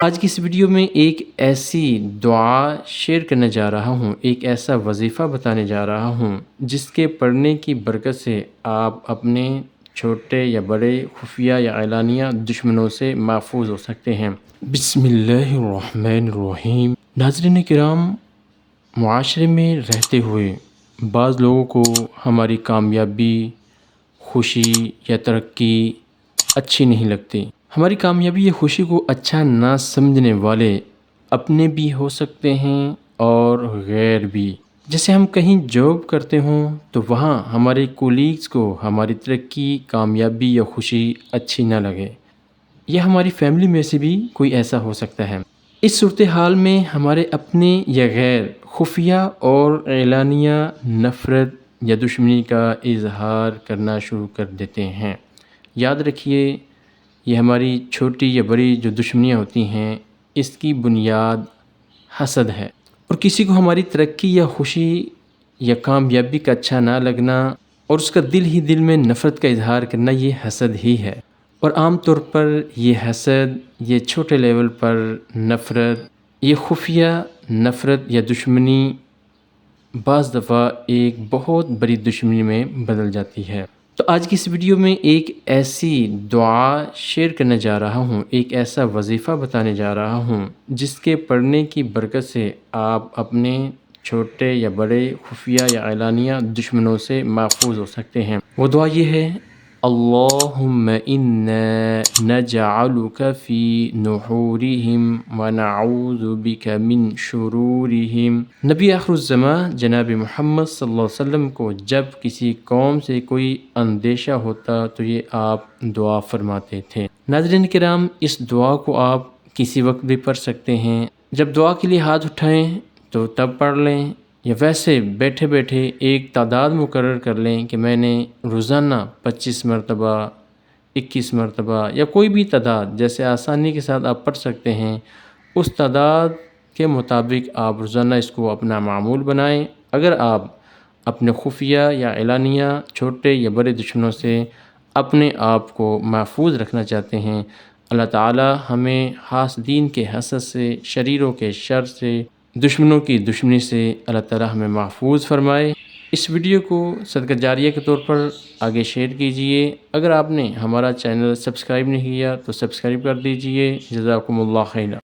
آج کی اس ویڈیو میں ایک ایسی دعا شیئر کرنے جا رہا ہوں، ایک ایسا وظیفہ بتانے جا رہا ہوں جس کے پڑھنے کی برکت سے آپ اپنے چھوٹے یا بڑے خفیہ یا اعلانیہ دشمنوں سے محفوظ ہو سکتے ہیں۔ بسم اللہ الرحمن الرحیم۔ ناظرین کرام، معاشرے میں رہتے ہوئے بعض لوگوں کو ہماری کامیابی، خوشی یا ترقی اچھی نہیں لگتی۔ ہماری کامیابی یا خوشی کو اچھا نہ سمجھنے والے اپنے بھی ہو سکتے ہیں اور غیر بھی۔ جیسے ہم کہیں جاب کرتے ہوں تو وہاں ہمارے کولیگز کو ہماری ترقی، کامیابی یا خوشی اچھی نہ لگے، یا ہماری فیملی میں سے بھی کوئی ایسا ہو سکتا ہے۔ اس صورتحال میں ہمارے اپنے یا غیر خفیہ اور اعلانیہ نفرت یا دشمنی کا اظہار کرنا شروع کر دیتے ہیں۔ یاد رکھیے، یہ ہماری چھوٹی یا بڑی جو دشمنیاں ہوتی ہیں، اس کی بنیاد حسد ہے، اور کسی کو ہماری ترقی یا خوشی یا کامیابی کا اچھا نہ لگنا اور اس کا دل میں نفرت کا اظہار کرنا، یہ حسد ہی ہے۔ اور عام طور پر یہ حسد، یہ چھوٹے لیول پر نفرت، یہ خفیہ نفرت یا دشمنی بعض دفعہ ایک بہت بڑی دشمنی میں بدل جاتی ہے۔ تو آج کی اس ویڈیو میں ایک ایسی دعا شیئر کرنے جا رہا ہوں، ایک ایسا وظیفہ بتانے جا رہا ہوں جس کے پڑھنے کی برکت سے آپ اپنے چھوٹے یا بڑے خفیہ یا اعلانیہ دشمنوں سے محفوظ ہو سکتے ہیں۔ وہ دعا یہ ہے: اللہم انا نجعلک فی نحورہم ونعوذ بک من شرورہم۔ نبی آخر الزمان جناب محمد صلی اللہ علیہ وسلم کو جب کسی قوم سے کوئی اندیشہ ہوتا تو یہ آپ دعا فرماتے تھے۔ ناظرین کرام، اس دعا کو آپ کسی وقت بھی پڑھ سکتے ہیں۔ جب دعا کے لیے ہاتھ اٹھائیں تو تب پڑھ لیں، یا ویسے بیٹھے بیٹھے ایک تعداد مقرر کر لیں کہ میں نے روزانہ 25 مرتبہ، 21 مرتبہ یا کوئی بھی تعداد جیسے آسانی کے ساتھ آپ پڑھ سکتے ہیں، اس تعداد کے مطابق آپ روزانہ اس کو اپنا معمول بنائیں۔ اگر آپ اپنے خفیہ یا اعلانیہ چھوٹے یا بڑے دشمنوں سے اپنے آپ کو محفوظ رکھنا چاہتے ہیں، اللہ تعالی ہمیں حاسدین کے حسد سے، شریروں کے شر سے، دشمنوں کی دشمنی سے اللہ تعالی ہمیں محفوظ فرمائے۔ اس ویڈیو کو صدقہ جاریہ کے طور پر آگے شیئر کیجئے۔ اگر آپ نے ہمارا چینل سبسکرائب نہیں کیا تو سبسکرائب کر دیجئے۔ جزاکم اللہ خیرا۔